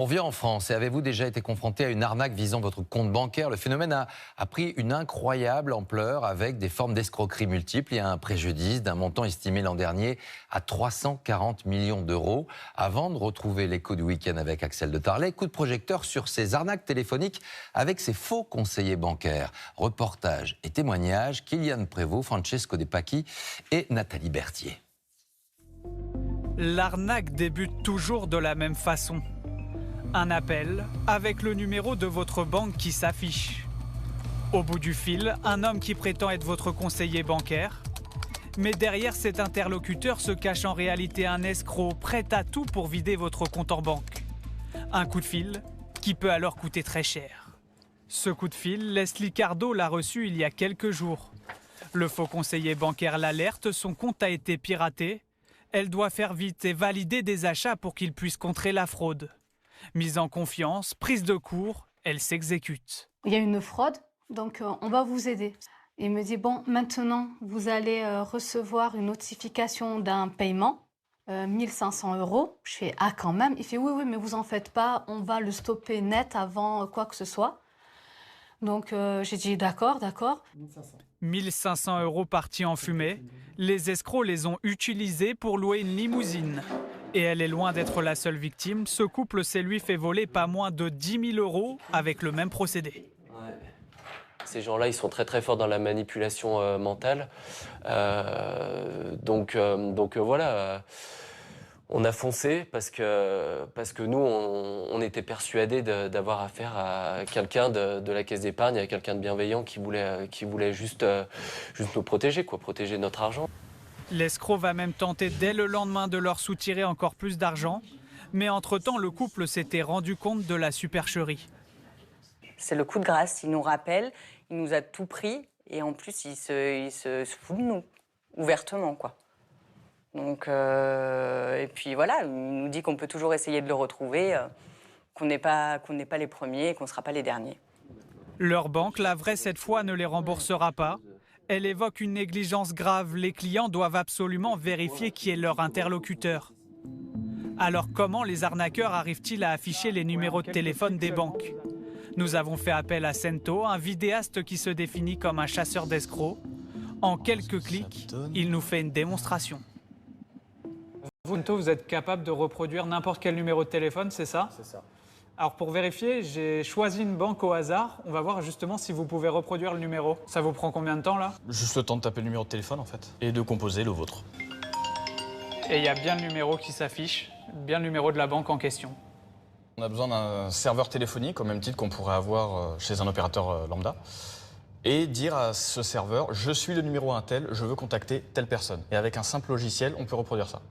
On vient en France et avez-vous déjà été confronté à une arnaque visant votre compte bancaire? Le phénomène a pris une incroyable ampleur avec des formes d'escroquerie multiples et un préjudice d'un montant estimé l'an dernier à 340 millions d'euros. Avant de retrouver l'écho du week-end avec Axel de Tarlet, coup de projecteur sur ces arnaques téléphoniques avec ces faux conseillers bancaires. Reportage et témoignages, Kylian Prévost, Francesco De Pacchi et Nathalie Berthier. L'arnaque débute toujours de la même façon. Un appel avec le numéro de votre banque qui s'affiche. Au bout du fil, un homme qui prétend être votre conseiller bancaire. Mais derrière cet interlocuteur se cache en réalité un escroc prêt à tout pour vider votre compte en banque. Un coup de fil qui peut alors coûter très cher. Ce coup de fil, Leslie Cardo l'a reçu il y a quelques jours. Le faux conseiller bancaire l'alerte, son compte a été piraté. Elle doit faire vite et valider des achats pour qu'il puisse contrer la fraude. Mise en confiance, prise de cours, elle s'exécute. Il y a une fraude, donc on va vous aider. Il me dit, bon, maintenant, vous allez recevoir une notification d'un paiement, 1500 euros. Je fais, ah quand même. Il fait, oui, mais vous en faites pas, on va le stopper net avant quoi que ce soit. Donc j'ai dit, d'accord. 1500 euros partis en fumée. Les escrocs les ont utilisés pour louer une limousine. Et elle est loin d'être la seule victime. Ce couple s'est lui fait voler pas moins de 10 000 euros avec le même procédé. Ouais. Ces gens-là, ils sont très très forts dans la manipulation mentale. Donc voilà, on a foncé parce que nous, on était persuadés d'avoir affaire à quelqu'un de la caisse d'épargne, à quelqu'un de bienveillant qui voulait juste nous protéger, protéger notre argent. L'escroc va même tenter dès le lendemain de leur soutirer encore plus d'argent. Mais entre-temps, le couple s'était rendu compte de la supercherie. C'est le coup de grâce, il nous rappelle, il nous a tout pris et en plus il se fout de nous, ouvertement quoi. Donc, et puis voilà, il nous dit qu'on peut toujours essayer de le retrouver, qu'on n'est pas les premiers et qu'on ne sera pas les derniers. Leur banque, la vraie cette fois, ne les remboursera pas. Elle évoque une négligence grave. Les clients doivent absolument vérifier qui est leur interlocuteur. Alors comment les arnaqueurs arrivent-ils à afficher les numéros de téléphone des banques? Nous avons fait appel à Sento, un vidéaste qui se définit comme un chasseur d'escrocs. En quelques clics, il nous fait une démonstration. Vous, Sento, vous êtes capable de reproduire n'importe quel numéro de téléphone, c'est ça? C'est ça. Alors pour vérifier, j'ai choisi une banque au hasard. On va voir justement si vous pouvez reproduire le numéro. Ça vous prend combien de temps là? Juste le temps de taper le numéro de téléphone en fait. Et de composer le vôtre. Et il y a bien le numéro qui s'affiche, bien le numéro de la banque en question. On a besoin d'un serveur téléphonique au même titre qu'on pourrait avoir chez un opérateur lambda. Et dire à ce serveur, je suis le numéro un tel, je veux contacter telle personne. Et avec un simple logiciel, on peut reproduire ça.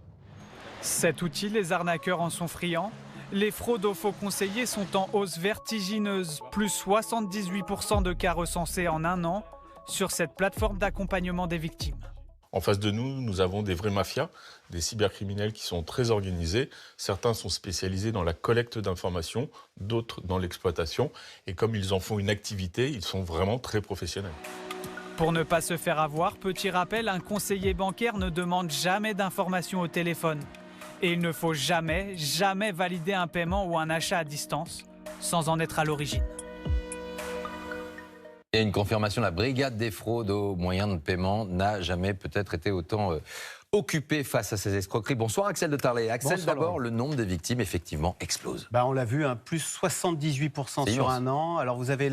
Cet outil, les arnaqueurs en sont friands. Les fraudes aux faux conseillers sont en hausse vertigineuse, plus 78% de cas recensés en un an sur cette plateforme d'accompagnement des victimes. En face de nous, nous avons des vraies mafias, des cybercriminels qui sont très organisés. Certains sont spécialisés dans la collecte d'informations, d'autres dans l'exploitation. Et comme ils en font une activité, ils sont vraiment très professionnels. Pour ne pas se faire avoir, petit rappel, un conseiller bancaire ne demande jamais d'informations au téléphone. Et il ne faut jamais valider un paiement ou un achat à distance sans en être à l'origine. Et une confirmation, la brigade des fraudes aux moyens de paiement n'a jamais peut-être été autant occupée face à ces escroqueries. Bonsoir Axel de Tarlet. Axel, d'abord, le nombre de victimes effectivement explose. On l'a vu, plus 78% sur un an. Alors vous avez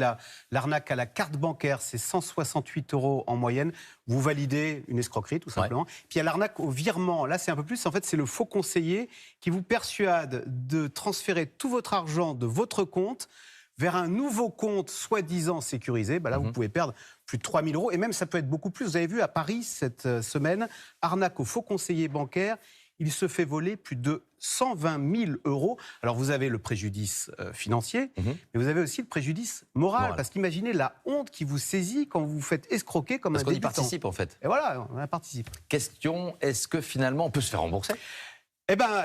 l'arnaque à la carte bancaire, c'est 168 € en moyenne. Vous validez une escroquerie tout simplement. Ouais. Puis il y a l'arnaque au virement. Là c'est un peu plus, en fait c'est le faux conseiller qui vous persuade de transférer tout votre argent de votre compte vers un nouveau compte soi-disant sécurisé. Là, vous pouvez perdre plus de 3 000 €. Et même, ça peut être beaucoup plus. Vous avez vu, à Paris, cette semaine, arnaque au faux conseiller bancaire. Il se fait voler plus de 120 000 €. Alors, vous avez le préjudice financier, mais vous avez aussi le préjudice moral. Parce qu'imaginez la honte qui vous saisit quand vous vous faites escroquer comme un débutant. Parce qu'on y participe, en fait. Et voilà, on participe. Question, est-ce que finalement, on peut se faire rembourser ?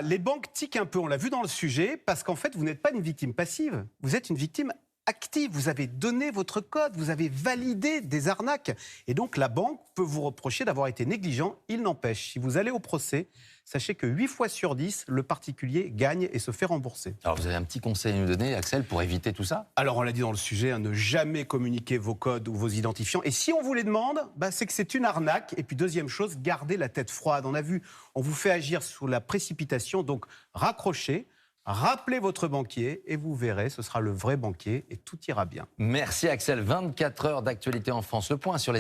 Les banques tiquent un peu, on l'a vu dans le sujet, parce qu'en fait, vous n'êtes pas une victime passive, vous êtes une victime active, vous avez donné votre code, vous avez validé des arnaques. Et donc la banque peut vous reprocher d'avoir été négligent. Il n'empêche, si vous allez au procès, sachez que 8 fois sur 10, le particulier gagne et se fait rembourser. Alors vous avez un petit conseil à nous donner, Axel, pour éviter tout ça? Alors on l'a dit dans le sujet, ne jamais communiquer vos codes ou vos identifiants. Et si on vous les demande, c'est que c'est une arnaque. Et puis deuxième chose, gardez la tête froide. On a vu, on vous fait agir sous la précipitation, donc raccrochez. Rappelez votre banquier et vous verrez, ce sera le vrai banquier et tout ira bien. Merci Axel. 24 heures d'actualité en France. Le point sur les